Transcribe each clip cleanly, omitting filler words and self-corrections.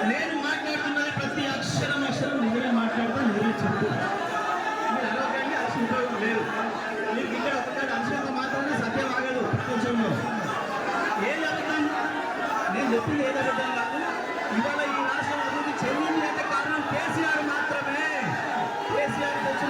నేను మాట్లాడుతున్నది ప్రతి అక్షరం నిజమే మాట్లాడుతాను, నిజమే చెప్తాను. మీరు అరవకండి, అక్షరం లేదు. మీకు ఇక్కడ ఒకసారి అక్షరం మాత్రమే సత్యం ఆగదు ప్రపంచంలో. ఏది అబద్ధం? నేను చెప్పింది ఏది అబద్ధం కాదు. ఇవాళ ఈ రాష్ట్రం అభివృద్ధి చెందింది అంటే కారణం కేసీఆర్ మాత్రమే. కేసీఆర్ వచ్చిన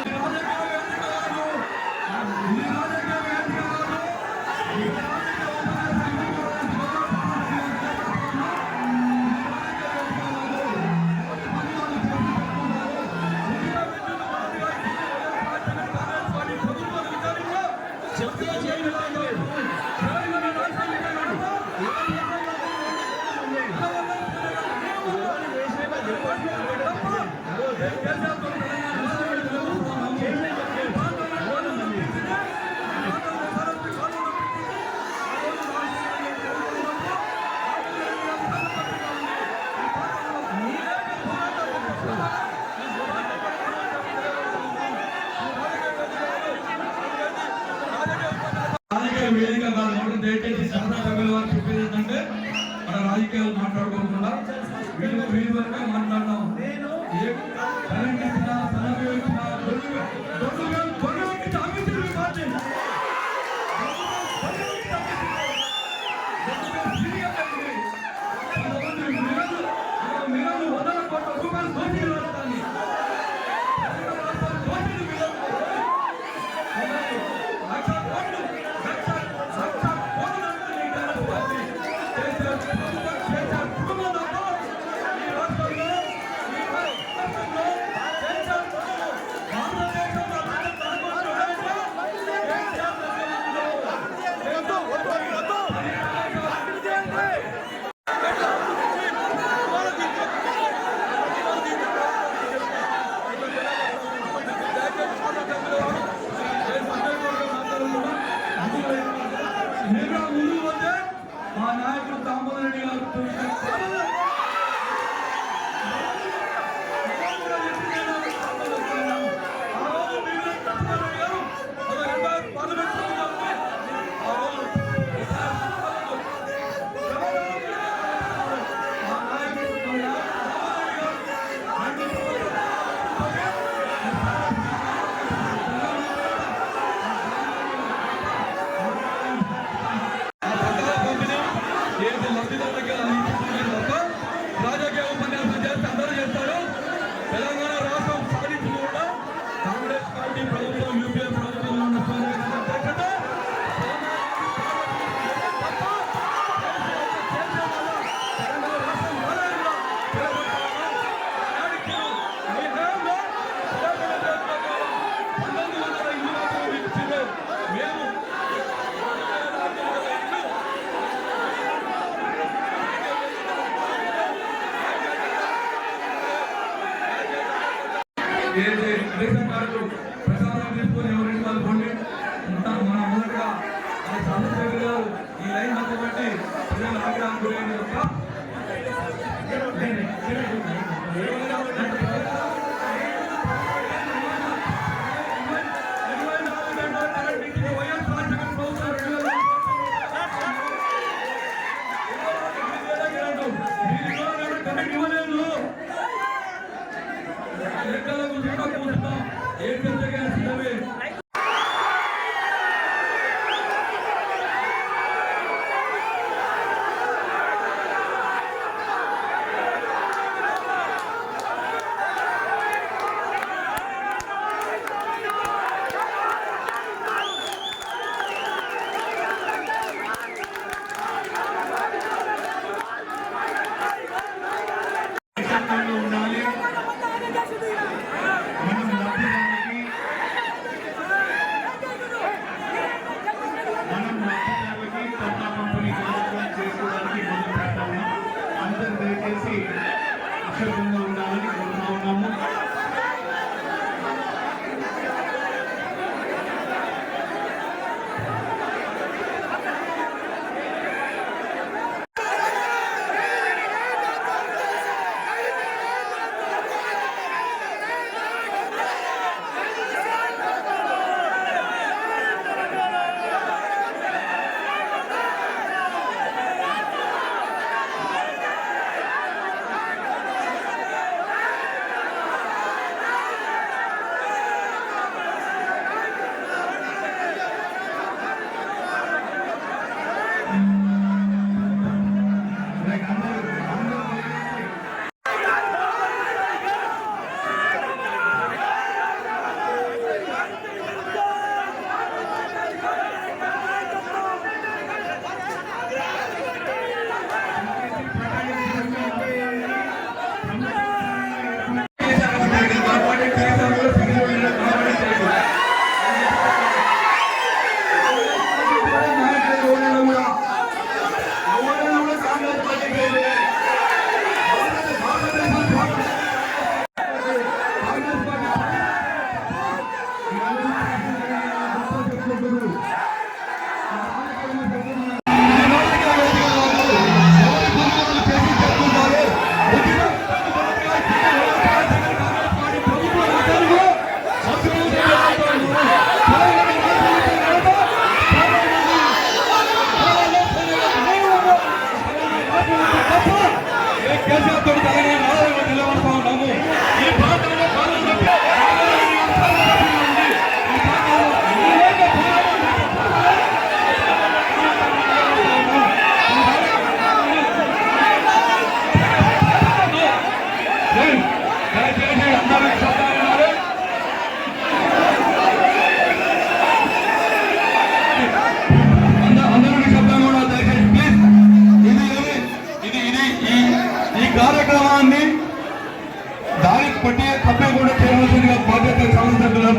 వేదిక దయచేసి శాసన సభ్యుల వారు చెప్పేది ఏంటంటే మన రాజకీయాలు మాట్లాడుకోకుండా వీడి వరకే మాట్లాడడం. కరెంట్ ఇచ్చినా సలహా ఇచ్చినా వందల కోట్ల రూపాయలు దోపిడీ రాష్ట్రాన్ని మా నాయకుడు దామోదర్ రెడ్డి గారు రాజకీయ ఉపన్యాసం చేస్తే అందరూ చేస్తారు. తెలంగాణ రాష్ట్రం సాధించింది కూడా కాంగ్రెస్ పార్టీ ప్రభుత్వం, యూపీఏ ప్రభుత్వంలో ఉన్న రేషన్ కార్డు ప్రసాదం తీసుకొని ఎవరింటి వాళ్ళు పోండి. మన మొదటగా శాసనసభ్యులు ఈ లైన్ మధ్యపెట్టి ప్రజల ఆగ్రహానికి గురైన లెక్కలకు చూడకపోతున్నాం. ఏం సిద్ధమే.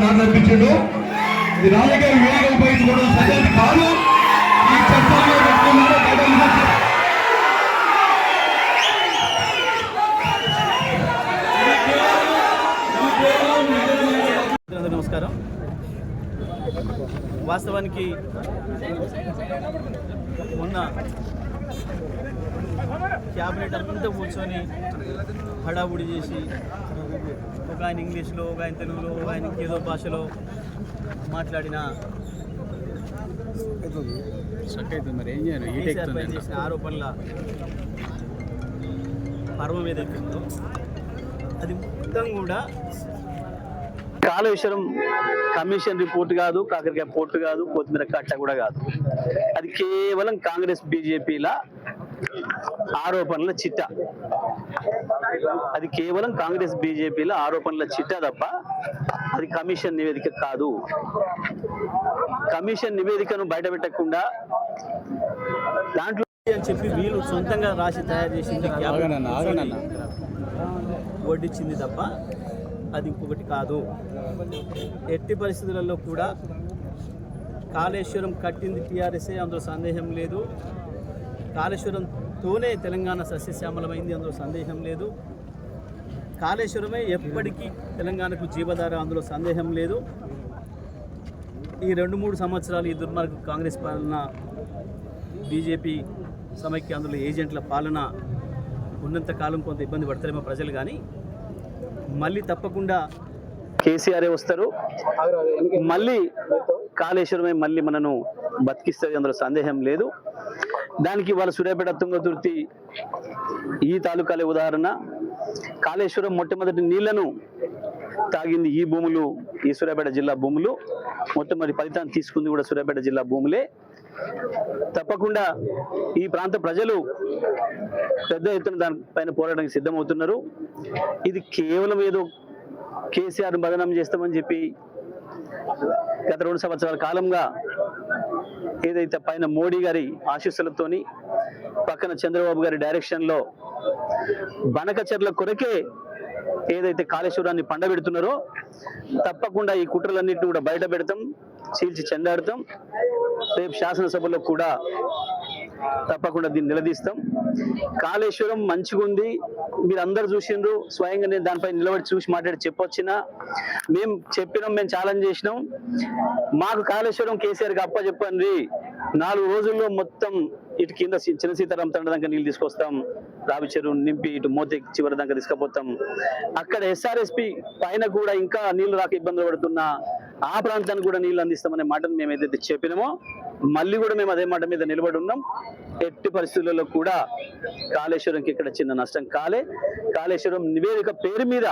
మాట్లాడిపించాడు. ఈ రాజకీయ వివాదంపై కూడా సరైనది కాదు. ఈ చట్టాన్ని పెట్టుకున్నారో నమస్కారం. వాస్తవానికి మొన్న క్యాబినెట్ అంతా కూర్చొని హడావుడి చేసి ఒక ఆయన ఇంగ్లీష్లో, ఒక ఆయన తెలుగులో, ఒక ఆయన ఏదో భాషలో మాట్లాడిన కేసీఆర్ పై చేసిన ఆరోపణల పర్వం ఏదైతే ఉందో అది మొత్తం కూడా కాళేశ్వరం కమిషన్ రిపోర్ట్ కాదు, కాకరకాయ పోర్టు కాదు, కొత్తిమీర కట్ట కూడా కాదు. అది కేవలం కాంగ్రెస్ బీజేపీల ఆరోపణల చిట్టా. అది కేవలం కాంగ్రెస్ బీజేపీల ఆరోపణల చిట్టా తప్ప అది కమిషన్ నివేదిక కాదు. కమిషన్ నివేదికను బయటపెట్టకుండా దాంట్లో అని చెప్పి వీళ్ళు సొంతంగా రాసి తయారు చేసింది వడ్డించింది తప్ప అది ఇంకొకటి కాదు. ఎట్టి పరిస్థితులలో కూడా కాళేశ్వరం కట్టింది టీఆర్ఎస్ఏ, అందులో సందేహం లేదు. కాళేశ్వరంతోనే తెలంగాణ సస్యశ్యామలమైంది, అందులో సందేహం లేదు. కాళేశ్వరమే ఎప్పటికీ తెలంగాణకు జీవధార, అందులో సందేహం లేదు. ఈ 2-3 సంవత్సరాలు ఈ దుర్మార్గ కాంగ్రెస్ పాలన, బీజేపీ సమైక్య అందులో ఏజెంట్ల పాలన ఉన్నంత కాలం కొంత ఇబ్బంది పడతారేమో ప్రజలు, కానీ మళ్ళీ తప్పకుండా కేసీఆరే వస్తారు. మళ్ళీ కాళేశ్వరమే మళ్ళీ మనను బతికిస్తుంది, అందులో సందేహం లేదు. దానికి వాళ్ళ సూర్యాపేట తుంగతుర్తి ఈ తాలూకాలే ఉదాహరణ. కాళేశ్వరం మొట్టమొదటి నీళ్లను తాగింది ఈ భూములు, ఈ సూర్యాపేట జిల్లా భూములు. మొట్టమొదటి ఫలితాన్ని తీసుకుంది కూడా సూర్యాపేట జిల్లా భూములే. తప్పకుండా ఈ ప్రాంత ప్రజలు పెద్ద ఎత్తున దానిపైన పోరాటానికి సిద్ధమవుతున్నారు. ఇది కేవలం ఏదో కేసీఆర్ బదనాం చేస్తామని చెప్పి గత 2 సంవత్సరాల కాలంగా ఏదైతే పైన మోడీ గారి ఆశీస్సులతోని, పక్కన చంద్రబాబు గారి డైరెక్షన్లో బనకచెర్ల కొరకే ఏదైతే కాళేశ్వరాన్ని పండబెడుతున్నారో, తప్పకుండా ఈ కుట్రలన్నింటినీ కూడా బయట పెడతాం, చీల్చి చెండాడతాం. రేపు శాసనసభలో కూడా తప్పకుండా దీన్ని నిలదీస్తాం. కాళేశ్వరం మంచిగా ఉంది, మీరు అందరు చూసిండ్రు. స్వయంగా నేను దానిపై నిలబడి చూసి మాట్లాడి చెప్పొచ్చినా, మేము చెప్పినాం, మేము ఛాలెంజ్ చేసినాం. మాకు కాళేశ్వరం కేసీఆర్కి చెప్పండి, 4 రోజుల్లో మొత్తం ఇటు కింద చిన్న సీతారాం తండ దాకా నీళ్ళు తీసుకొస్తాం, రావి చెరువు నింపి ఇటు మోతే చివరి దాకా తీసుకుపోతాం. అక్కడ ఎస్ఆర్ఎస్పి పైన కూడా ఇంకా నీళ్లు రాక ఇబ్బందులు పడుతున్నా ఆ ప్రాంతానికి కూడా నీళ్లు అందిస్తామనే మాటను మేము ఏదైతే చెప్పినామో మళ్ళీ కూడా మేము అదే మాట మీద నిలబడి ఉన్నాం. ఎట్టి పరిస్థితులలో కూడా కాళేశ్వరంకి ఇక్కడ చిన్న నష్టం కాలే. కాళేశ్వరం నివేదిక పేరు మీద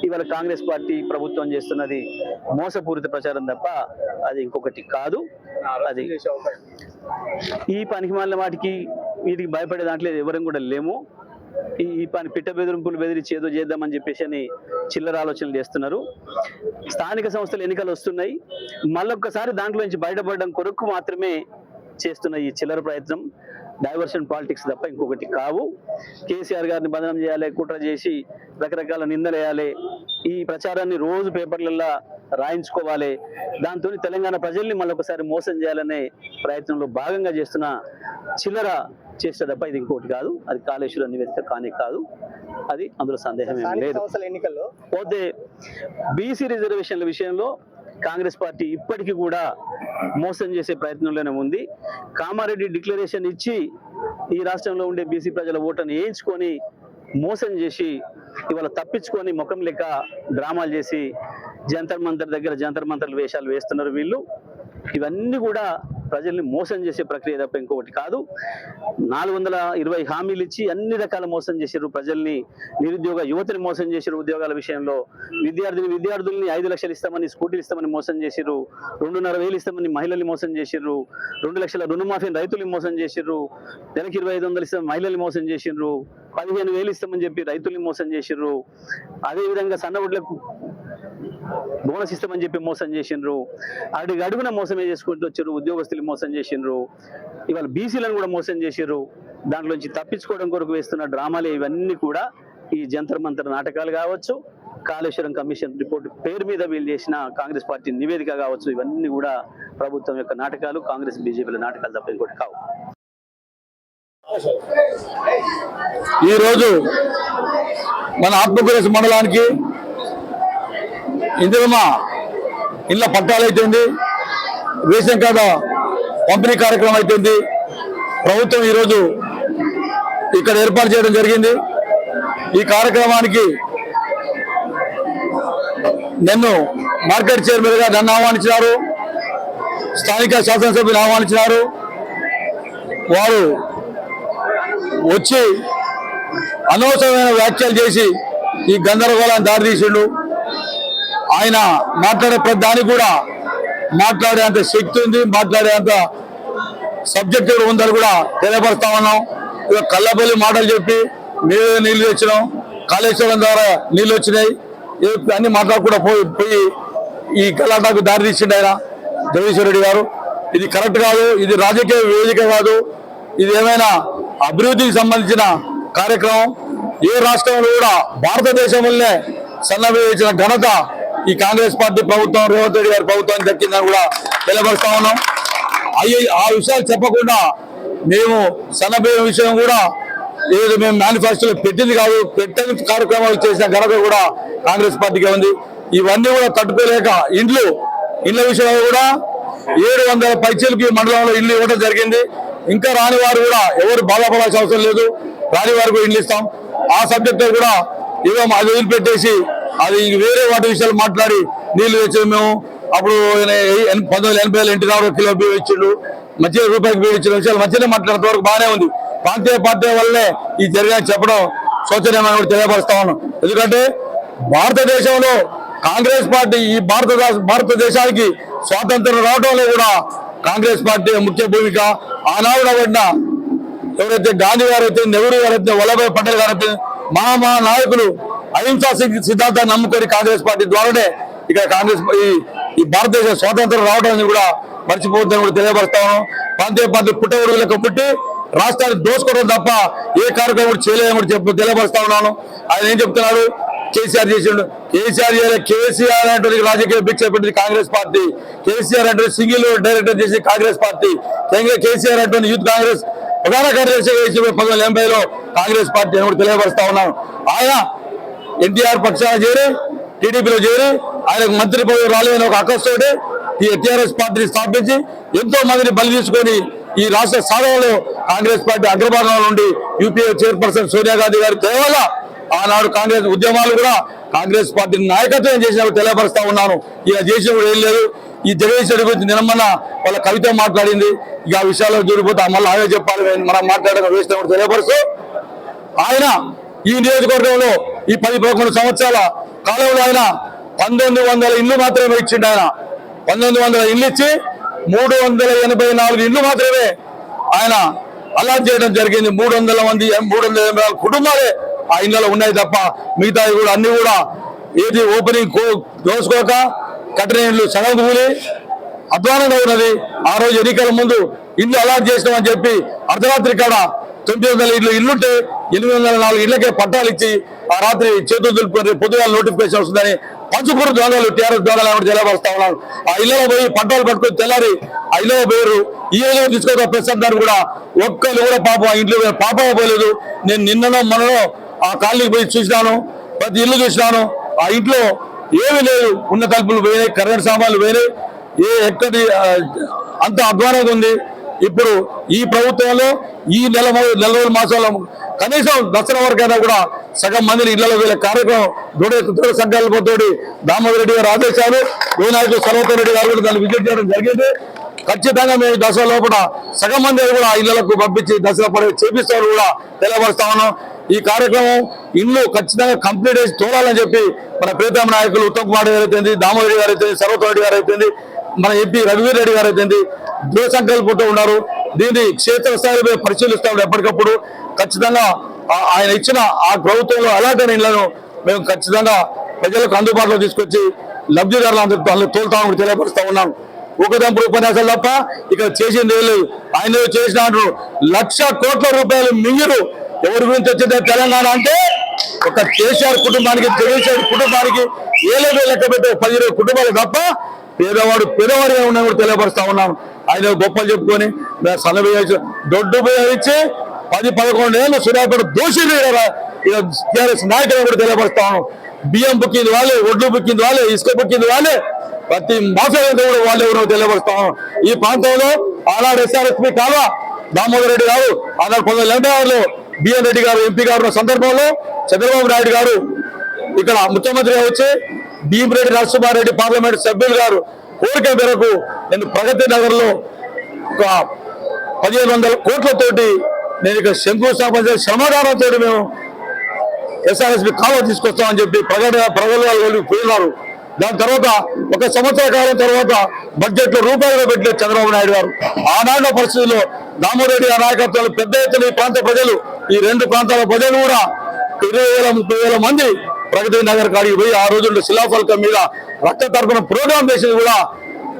ఇవాళ కాంగ్రెస్ పార్టీ ప్రభుత్వం చేస్తున్నది మోసపూరిత ప్రచారం తప్ప అది ఇంకొకటి కాదు. అది ఈ పనికి మాలిన వాటికి వీటికి భయపడే దాంట్లో ఎవరం కూడా లేము. ఈ పని పిట్ట బెదిరింపులు బెదిరించి ఏదో చేద్దామని చెప్పేసి అని చిల్లర ఆలోచనలు చేస్తున్నారు. స్థానిక సంస్థల ఎన్నికలు వస్తున్నాయి, మళ్ళొక్కసారి దాంట్లో నుంచి బయటపడడం కొరకు మాత్రమే చేస్తున్న ఈ చిల్లర ప్రయత్నం డైవర్షన్ పాలిటిక్స్ తప్ప ఇంకొకటి కావు. కేసీఆర్ గారిని బదనం చేయాలి, కుట్ర చేసి రకరకాల నిందలు వేయాలి, ఈ ప్రచారాన్ని రోజు పేపర్లలో రాయించుకోవాలి, దాంతో తెలంగాణ ప్రజల్ని మళ్ళొకసారి మోసం చేయాలనే ప్రయత్నంలో భాగంగా చేస్తున్న చిల్లర చేస్తే తప్ప ఇది ఇంకోటి కాదు. అది కాళేశ్వరం నివేదిక కానే కాదు, అది అందులో సందేహం ఏమీ లేదు. ఎన్నికల్లో పోతే బీసీ రిజర్వేషన్ల విషయంలో కాంగ్రెస్ పార్టీ ఇప్పటికీ కూడా మోసం చేసే ప్రయత్నంలోనే ఉంది. కామారెడ్డి డిక్లరేషన్ ఇచ్చి ఈ రాష్ట్రంలో ఉండే బీసీ ప్రజల ఓటును వేయించుకొని మోసం చేసి ఇవాళ తప్పించుకొని ముఖం లెక్క డ్రామాలు చేసి జంతర్ మంతర్ దగ్గర జంతర్ మంతర్ల వేషాలు వేస్తున్నారు వీళ్ళు. ఇవన్నీ కూడా ప్రజల్ని మోసం చేసే ప్రక్రియ తప్ప ఇంకొకటి కాదు. 420 హామీలు ఇచ్చి అన్ని రకాల మోసం చేశారు ప్రజల్ని. నిరుద్యోగ యువతని మోసం చేశారు, ఉద్యోగాల విషయంలో విద్యార్థుల్ని 5 లక్షలు ఇస్తామని స్కూటీలు ఇస్తామని మోసం చేశారు, 2,500 ఇస్తామని మహిళల్ని మోసం చేశారు, 2 లక్షల రుణమాఫీని రైతుల్ని మోసం చేశారు, నెలకి 2,500 ఇస్తామని మహిళల్ని మోసం చేశారు, 15,000 ఇస్తామని చెప్పి రైతుల్ని మోసం చేశారు. అదేవిధంగా సన్నబుడ్లకు బోనస్ ఇస్తామని చెప్పి మోసం చేసిండ్రు. అడుగున మోసమే చేసుకుంటూ వచ్చారు, ఉద్యోగస్తులు మోసం చేసిండ్రు. ఇవాళ బీసీలను కూడా మోసం చేశారు. దాంట్లోంచి తప్పించుకోవడం కొరకు వేస్తున్న డ్రామాలే ఇవన్నీ కూడా. ఈ జంతర్ మంతర్ నాటకాలు కావచ్చు, కాళేశ్వరం కమిషన్ రిపోర్ట్ పేరు మీద వీళ్ళు చేసిన కాంగ్రెస్ పార్టీ నివేదిక కావచ్చు, ఇవన్నీ కూడా ప్రభుత్వం యొక్క నాటకాలు, కాంగ్రెస్ బీజేపీల నాటకాలు తప్ప ఇంకోటి కావు. ఈరోజు మన ఆత్మకూరు మండలానికి ఇందిరమ్మ ఇళ్ళ పట్టాలు అయితుంది, రేషన్ కార్డు పంపిణీ కార్యక్రమం అయితుంది. ప్రభుత్వం ఈరోజు ఇక్కడ ఏర్పాటు చేయడం జరిగింది. ఈ కార్యక్రమానికి నన్ను మార్కెట్ చైర్మన్గా నన్ను ఆహ్వానించినారు, స్థానిక శాసనసభ్యులు ఆహ్వానించినారు. వారు వచ్చి అనవసరమైన వ్యాఖ్యలు చేసి ఈ గందరగోళాన్ని దారితీసిండు. ఆయన మాట్లాడే ప్రతి దానికి కూడా మాట్లాడేంత శక్తి ఉంది, మాట్లాడేంత సబ్జెక్ట్ ఉందని కూడా తెలియపరుస్తా ఉన్నాం. ఇక కళ్ళబల్లి మాటలు చెప్పి మీద నీళ్లు తెచ్చినాం, కాళేశ్వరం ద్వారా నీళ్లు వచ్చినాయి, అన్ని మాట్లాడకుండా పోయి ఈ గలాటాకు దారి తీసిండు ఆయన జగదీశ్వర్ రెడ్డి గారు. ఇది కరెక్ట్ కాదు, ఇది రాజకీయ వేదిక కాదు, ఇది ఏమైనా అభివృద్ధికి సంబంధించిన కార్యక్రమం. ఏ రాష్ట్రంలో కూడా భారతదేశంలోనే సన్నబించిన ఘనత ఈ కాంగ్రెస్ పార్టీ ప్రభుత్వం, రేవంత్ రెడ్డి గారి ప్రభుత్వానికి దక్కిందని కూడా తెలియపరుస్తా ఉన్నాం. ఆ విషయాలు చెప్పకుండా మేము సన్నబియ్యం విషయం కూడా ఏదో మేము మేనిఫెస్టోలో పెట్టింది కాదు, పెట్టని కార్యక్రమాలు చేసిన ఘనత కూడా కాంగ్రెస్ పార్టీకి ఉంది. ఇవన్నీ కూడా తట్టుకోలేక ఇళ్ల విషయంలో కూడా 700 పైచీలకి మండలంలో ఇల్లు ఇవ్వడం జరిగింది. ఇంకా రాని వారు కూడా ఎవరు బాధపడాల్సిన అవసరం లేదు, రాని వారు కూడా ఇల్లు ఇస్తాం. ఆ సబ్జెక్టు కూడా ఏదో అది వదిలిపెట్టేసి అది వేరే వాటి విషయాలు మాట్లాడి నీళ్లు తెచ్చాము. మేము అప్పుడు 1980 ఎన్టీఆర్ కిలో బియ్యం ఇచ్చిండు, మంచిగా రూపాయికి బియ్యం ఇచ్చిన విషయాలు మంచిగా మాట్లాడినంత వరకు బాగానే ఉంది. ప్రాంతీయ పార్టీ వల్లనే ఈ జరిగాయని చెప్పడం శోచనీయమని కూడా తెలియపరుస్తా ఉన్నాం. ఎందుకంటే భారతదేశంలో కాంగ్రెస్ పార్టీ ఈ భారతదేశానికి స్వాతంత్రం రావడంలో కూడా కాంగ్రెస్ పార్టీ ముఖ్య భూమిక. ఆనాడు పడిన ఎవరైతే గాంధీ గారు అయితే, నెహ్రూ గారు అయితే, వల్లభాయ్ పటేల్ గారు అయితే, మా నాయకులు అహింసా సిద్ధాంతాన్ని నమ్ముకొని కాంగ్రెస్ పార్టీ ద్వారానే ఇక్కడ కాంగ్రెస్ ఈ భారతదేశ స్వాతంత్రం రావడాన్ని కూడా మర్చిపోతుందని కూడా తెలియపరుస్తాను. ప్రాంతీయ పార్టీ పుట్టగొడుగులకు పుట్టి రాష్ట్రాన్ని దోసుకోవడం తప్ప ఏ కార్యక్రమం కూడా చేయలేదని కూడా తెలియపరుస్తా ఉన్నాను. ఆయన ఏం చెప్తున్నారు, కేసీఆర్ చేసిండు, కేసీఆర్ చేయలే. కేసీఆర్ అంటే రాజకీయ భిక్ష పెట్టింది కాంగ్రెస్ పార్టీ. కేసీఆర్ అంటే సింగిల్ డైరెక్టర్ చేసి కాంగ్రెస్ పార్టీ. కేసీఆర్ అంటే యూత్ కాంగ్రెస్ ప్రధాన కార్యదర్శి 1980లో కాంగ్రెస్ పార్టీ అని కూడా తెలియపరుస్తా ఉన్నాను. ఆయన ఎన్టీఆర్ పక్షాన చేరి టీడీపీలో చేరి ఆయనకు మంత్రి పదవి రాలేదని ఒక అక్కస్తోటి టీఆర్ఎస్ పార్టీని స్థాపించి ఎంతో మందిని బలి తీసుకొని ఈ రాష్ట్ర సాధనలో కాంగ్రెస్ పార్టీ అగ్రభాగంలో నుండి యూపీఏ చైర్పర్సన్ సోనియా గాంధీ గారి కేవల ఆనాడు కాంగ్రెస్ ఉద్యమాలు కూడా కాంగ్రెస్ పార్టీని నాయకత్వం చేసినప్పుడు తెలియపరుస్తా ఉన్నాను. ఇక చేసిన కూడా ఏం లేదు. ఈ జగదీష్ రెడ్డి గురించి నిన్నమన్న వాళ్ళ కవిత మాట్లాడింది, ఇక ఆ విషయాల్లో దూరిపోతే మళ్ళీ ఆగే చెప్పాలి, మనం మాట్లాడడం వేసిన కూడా తెలియపరుస్తూ ఆయన ఈ నియోజకవర్గంలో ఈ 10-11 సంవత్సరాల కాలంలో ఆయన 1900 ఇళ్లు మాత్రమే ఇచ్చిండు. ఆయన 1900 ఇళ్లు ఇచ్చి 384 ఇళ్లు మాత్రమే ఆయన అలాట్ చేయడం జరిగింది. 384 కుటుంబాలే ఆ ఇళ్లలో ఉన్నాయి తప్ప మిగతా కూడా అన్ని కూడా ఏది ఓపెనింగ్ దోసుకోక కట్టిన ఇళ్లు సగం కూలి అధ్వానంగా ఉన్నది. ఆ రోజు ఎన్నికల ముందు ఇల్లు అలాట్ చేసినామని చెప్పి అర్ధరాత్రి కాడ 900 ఇల్లుంటే 804 ఇళ్లకే పట్టాలు ఇచ్చి ఆ రాత్రి చేతులు దులుపుకొని పొద్దుగా నోటిఫికేషన్ వస్తుందని పంచుకూరు దొంగలు టీఆర్ఎస్ దొంగలు తెలియపరుస్తా ఉన్నాను. ఆ ఇళ్లలో పోయి పట్టాలు పట్టుకొని తెల్లారి ఆ ఇళ్లలో పోయారు. ఈ ఏదో తీసుకోక ప్రస్తుతం కూడా ఒక్కరు కూడా పాపం ఆ ఇంట్లో పాపం పోలేదు. నేను నిన్ననో మననో ఆ కాలనీకి పోయి చూసినాను, ప్రతి ఇల్లు చూసినాను. ఆ ఇంట్లో ఏమీ లేదు, ఉన్న తలుపులు పోయినాయి, కరెంట్ సామాన్లు పోయినాయి, ఎక్కడి అంత అధ్వానంగా ఉంది. ఇప్పుడు ఈ ప్రభుత్వంలో ఈ నెల రోజుల మాసాల కనీసం దసరా వరకైనా కూడా సగం మందిని ఇళ్లలో వెళ్ళే కార్యక్రమం దృఢ సంకల్పంతో దామోదర్ రెడ్డి గారు ఆదేశాలు, యువనాయకులు సర్వోత్తమ్ రెడ్డి గారు కూడా దాన్ని విజిట్ చేయడం జరిగింది. ఖచ్చితంగా మేము దసరా లోపల సగం మంది కూడా ఇళ్లకు పంపించి దసరా పండుగ చేపిస్తామని కూడా తెలియపరుస్తా ఉన్నాం. ఈ కార్యక్రమం ఇల్లు ఖచ్చితంగా కంప్లీట్ చేసి తోడాలని చెప్పి మన ప్రీతమ నాయకులు ఉత్తమ్ కుమార్ గారు అయితేంది, దామోదర్ రెడ్డి గారు అయితేంది, సర్వోత్తమ్ రెడ్డి గారు అయితేంది, మన ఎంపీ రఘువీర్ రెడ్డి గారు అయితేంది దృఢ సంకల్పంతో ఉన్నారు. దీన్ని క్షేత్రస్థాయిలో పరిశీలిస్తాం ఎప్పటికప్పుడు. ఖచ్చితంగా ఆయన ఇచ్చిన ఆ ప్రభుత్వంలో అలాంటి ఇళ్లను మేము ఖచ్చితంగా ప్రజలకు అందుబాటులో తీసుకొచ్చి లబ్ధిదారులందరూ తోలుతామని తెలియపరుస్తా ఉన్నాం. ఊకదంపుడు ఉపన్యాసాలు తప్ప ఇక్కడ చేసింది ఏం లేదు. ఆయన చేసిన 1,00,000 కోట్ల రూపాయలు మింగిరు. ఎవరి గురించి వచ్చిందే తెలంగాణ అంటే ఒక కేసీఆర్ కుటుంబానికి జగదీశ్వర్ కుటుంబానికి ఏలేదో లెక్క పెట్టే 10-20 కుటుంబాలు తప్ప పేదవాడిగా ఉన్నా కూడా తెలియపరుస్తా ఉన్నాను. ఆయన గొప్పలు చెప్పుకొని సన్నబియ్య దొడ్డు ఇచ్చి 10-11 ఏళ్ళు సూర్యాపేట దోషి టీఆర్ఎస్ నాయకులు కూడా తెలియపరుస్తాను. బియ్యం బుక్కింది వాళ్ళే, ఒడ్లు బుక్కింది వాళ్ళే, ఇసుక బుక్కింది వాళ్ళే, ప్రతి మాఫియా కూడా వాళ్ళు ఎవరో తెలియపరుస్తాను. ఈ ప్రాంతంలో ఆనాడు ఎస్ఆర్ఎస్పీ కాల్వ దామోదర్ రెడ్డి గారు, ఆనాడు 1986లో బిఎన్ రెడ్డి గారు ఎంపీ గారు సందర్భంలో చంద్రబాబు నాయుడు గారు ఇక్కడ ముఖ్యమంత్రిగా వచ్చి భీమిరెడ్డి నరసింహారెడ్డి పార్లమెంట్ సభ్యులు గారు కోరిక మేరకు నేను ప్రగతి నగర్ లో ఒక 1500 కోట్లతోటి నేను ఇక్కడ శంకుస్థాపన చేసి శ్రమదానంతో మేము ఎస్ఆర్ఎస్పీ కాలువ తీసుకొస్తామని చెప్పి ప్రజలు పోయినారు. దాని తర్వాత 1 సంవత్సర కాలం తర్వాత బడ్జెట్ లో రూపాయలు పెట్టలేదు చంద్రబాబు నాయుడు గారు. ఆనాడు పరిస్థితుల్లో దామోరెడ్డి నాయకత్వంలో పెద్ద ఎత్తున ఈ ప్రాంత ప్రజలు, ఈ 2 ప్రాంతాల ప్రజలు కూడా 20,000-30,000 మంది ప్రగతి నగర్ కాడికి పోయి ఆ రోజుల్లో శిలాఫలకం మీద రక్త తర్పణ ప్రోగ్రాం చేసింది కూడా,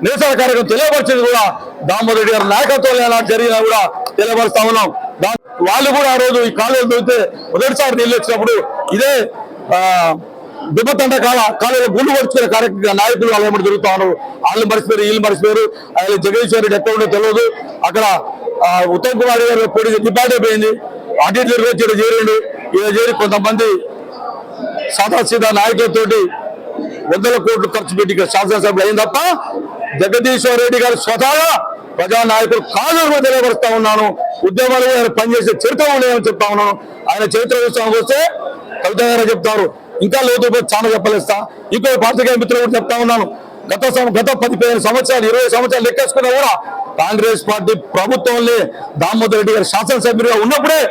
నిరసన కార్యక్రమం తెలియపరిచింది కూడా దామోరెడ్డి గారి నాయకత్వంలో జరిగినా కూడా తెలియపరుస్తా ఉన్నాం. వాళ్ళు కూడా ఆ రోజు ఈ కాలువలు దొరికితే మొదటిసారి నీళ్ళు వచ్చినప్పుడు ఇదే దిబ్బతండ కాలువలో గుండు పడుచుకునే కార్యక్రమ నాయకులు వాళ్ళు ఏమిటి జరుగుతా ఉన్నారు. వాళ్ళు మరిచిపోయారు, వీళ్ళు మరిచిపోయారు. ఆయన జగదీశ్వర్ రెడ్డి ఎక్కడ ఉండో తెలియదు. అక్కడ ఉత్తమ్ కుమార్ గారు పొడి డిపార్ట్ అయిపోయింది. అటు వచ్చాడు చేరిండు. ఇలా చేరి కొంతమంది సాదాసీదా నాయకులతోటి 100 కోట్లు ఖర్చు పెట్టి శాసనసభ్యులు అయింది తప్ప జగదీశ్వర్ రెడ్డి గారు స్వతహాగా ప్రజానాయకులు కాదని తెలియపరుస్తా ఉన్నాను. ఉద్యమాలు ఆయన పనిచేసే చరిత్ర ఉండేదని చెప్తా ఉన్నాను. ఆయన చరిత్ర విషయానికి వస్తే కవిత గారు చెప్తారు, ఇంకా లోతు చాలా చెప్పలేస్తా. ఇంకో పాత్రికేయ మిత్రులు కూడా చెప్తా ఉన్నాను. గత 10-15 సంవత్సరాలు 20 సంవత్సరాలు లెక్కేసుకున్నా కూడా కాంగ్రెస్ పార్టీ ప్రభుత్వంలో దామోదర్ రెడ్డి గారు శాసనసభ్యుడిగా ఉన్నప్పుడే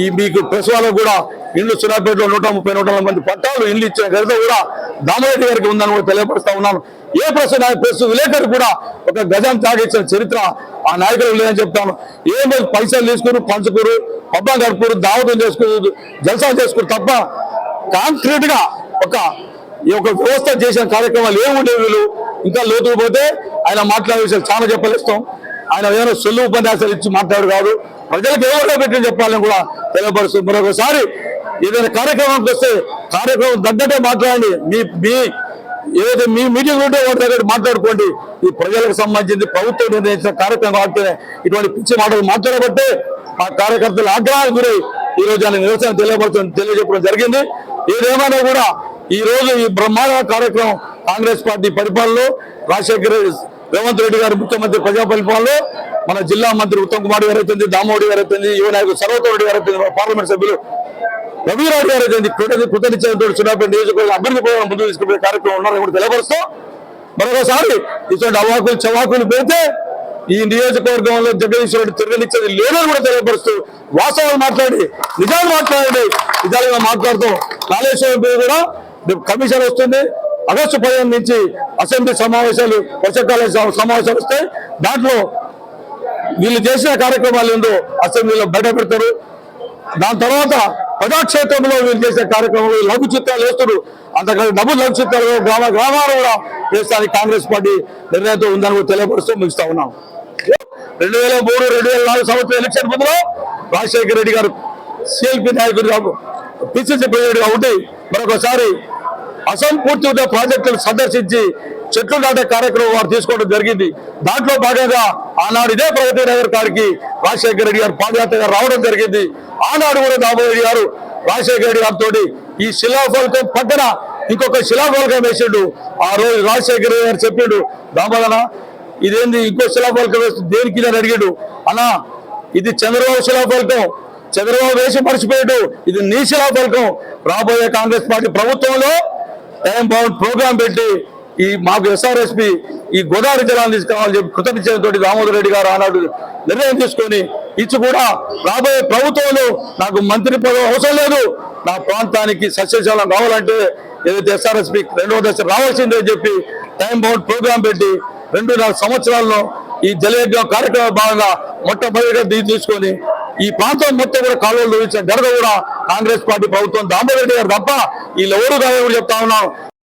ఈ మీకు ప్రెస్ వాళ్ళకు కూడా ఇల్లు సూర్యాపేటలో 130-140 మంది పట్టాలు ఇల్లు ఇచ్చిన ఘనత కూడా దామోదర్ గారికి ఉందని కూడా తెలియపరుస్తా ఉన్నాను. ఏ ప్రెస్ విలేకరు కూడా ఒక గజం తాగిచ్చిన చరిత్ర ఆ నాయకులకు లేదని చెప్తాను. ఏమో పైసలు తీసుకుని పంచుకోరు, పబ్బం గడుపురు, దావతం చేసుకురు, జల్సా చేసుకురు తప్ప కాంక్రీట్ గా ఒక వ్యవస్థ చేసిన కార్యక్రమాలు ఏముండేవి. వీళ్ళు ఇంకా లోతుకు పోతే ఆయన మాట్లాడే విషయాలు చాలా చెప్పలేస్తాం. ఆయన ఏదైనా సొల్లు ఉపన్యాసాలు ఇచ్చి మాట్లాడు కాదు, ప్రజలకు ఎవరో పెట్టి చెప్పాలని కూడా తెలియపరుస్తూ మరొకసారి ఏదైనా కార్యక్రమానికి వస్తే కార్యక్రమం తగ్గట్టే మాట్లాడండి. ఏదైతే మీ మీటింగ్ ఉంటే వాటి దగ్గర మాట్లాడుకోండి. ఈ ప్రజలకు సంబంధించింది ప్రభుత్వం నిర్ణయించిన కార్యక్రమం కాబట్టి ఇటువంటి పిచ్చి మాటలు మాట్లాడబట్టే ఆ కార్యకర్తలు ఆగ్రహానికి గురై ఈ రోజు ఆయన నిరసన తెలియజెప్పడం జరిగింది. ఏదేమైనా కూడా ఈ రోజు ఈ బ్రహ్మాండ కార్యక్రమం కాంగ్రెస్ పార్టీ పరిపాలనలో రాజశేఖర రేవంత్ రెడ్డి గారు ముఖ్యమంత్రి ప్రజా పరిపాలనలో మన జిల్లా మంత్రి ఉత్తమ్ కుమార్ గారు అయితే, దామోడి గారు అయితే, యువ నాయకుడు సర్వోత్తమ్ రెడ్డి గారు అయితే, పార్లమెంట్ సభ్యులు రవిరాడు గారు అయితే కృతజ్ఞతతో సూర్యాపేట నియోజకవర్గం అభివృద్ధి ప్రోగ్రాం ముందుకు తీసుకునే కార్యక్రమం ఉన్నారని కూడా తెలియపరుస్తూ మరొకసారి ఇటువంటి అవాకులు చవాకులు పెడితే ఈ నియోజకవర్గంలో జగదీశ్వర్ రెడ్డి తిరగనిచ్చేది లేదని కూడా తెలియపరుస్తూ వాస్తవాలు మాట్లాడి నిజాలు మాట్లాడండి. నిజాలుగా మాట్లాడుతూ కాళేశ్వరం పేరు కూడా కమిషన్ వస్తుంది. ఆగస్టు 15 నుంచి అసెంబ్లీ సమావేశాలు, వర్షాకాల సమావేశాలు వస్తాయి. దాంట్లో వీళ్ళు చేసిన కార్యక్రమాలు ఏందో అసెంబ్లీలో బయట పెడతారు. దాని తర్వాత ప్రజాక్షేత్రంలో వీళ్ళు చేసే కార్యక్రమాలు లఘు చిత్రాలు వేస్తారు. అంతకంటే డబ్బు లఘు చిత్రాలు గ్రామాలు కూడా వేస్తానికి కాంగ్రెస్ పార్టీ నిర్ణయంతో ఉందని కూడా తెలియపరుస్తూ ముగిస్తా ఉన్నాం. 2003-2004 సంవత్సరం ఎలక్షన్ ముందులో రాజశేఖర రెడ్డి గారు సిఎల్పి నాయకుడిగా పిసిసి ప్రెసిడెంట్గా ఉండి మరొకసారి అసంపూర్తి ప్రాజెక్టులు సందర్శించి చెట్లు నాటే కార్యక్రమం వారు తీసుకోవడం జరిగింది. దాంట్లో భాగంగా ఆనాడు ఇదే ప్రగతి నగర్ కాడికి రాజశేఖర రెడ్డి గారు పాదయాత్రగా రావడం జరిగింది. ఆనాడు కూడా దామోదర్ రెడ్డి గారు రాజశేఖర రెడ్డి గారితో ఈ శిలాఫలకం పక్కన ఇంకొక శిలాఫలకం వేసిండు. ఆ రోజు రాజశేఖర రెడ్డి గారు చెప్పిండు, దామోదర ఇదేంది ఇంకో శిలాఫలకం వేస్తూ దేనికి అని అడిగాడు. అన్నా ఇది చంద్రబాబు శిలాఫలకం, చంద్రబాబు వేసి మర్చిపోయాడు, ఇది నీ శిలాఫలకం. రాబోయే కాంగ్రెస్ పార్టీ ప్రభుత్వంలో టైం బౌండ్ ప్రోగ్రాం పెట్టి ఈ మాకు ఎస్ఆర్ఎస్పీ ఈ గోదావరి జలాన్ని తీసుకురావాలని చెప్పి కృతజ్ఞతతో దామోదర్ రెడ్డి గారు ఆనాడు నిర్ణయం తీసుకొని ఇచ్చి కూడా రాబోయే ప్రభుత్వంలో నాకు మంత్రి పదవి అవసరం లేదు, నా ప్రాంతానికి సస్యశాలం రావాలంటే ఏదైతే ఎస్ఆర్ఎస్పీ 2వ దశ రావాల్సిందే అని చెప్పి టైం బౌండ్ ప్రోగ్రాం పెట్టి 2.5 సంవత్సరాల్లో ఈ జలయజ్ఞం కార్యక్రమం భాగంగా మొట్టమొదటిగా తీసుకొని ఈ ప్రాంతం మొత్తం కూడా కాలువలు దొరికిన ఘనత కూడా కాంగ్రెస్ పార్టీ ప్రభుత్వం దామోదర్ రెడ్డి గారు తప్ప వీళ్ళెవరు కాదని కూడా చెప్తా ఉన్నాం.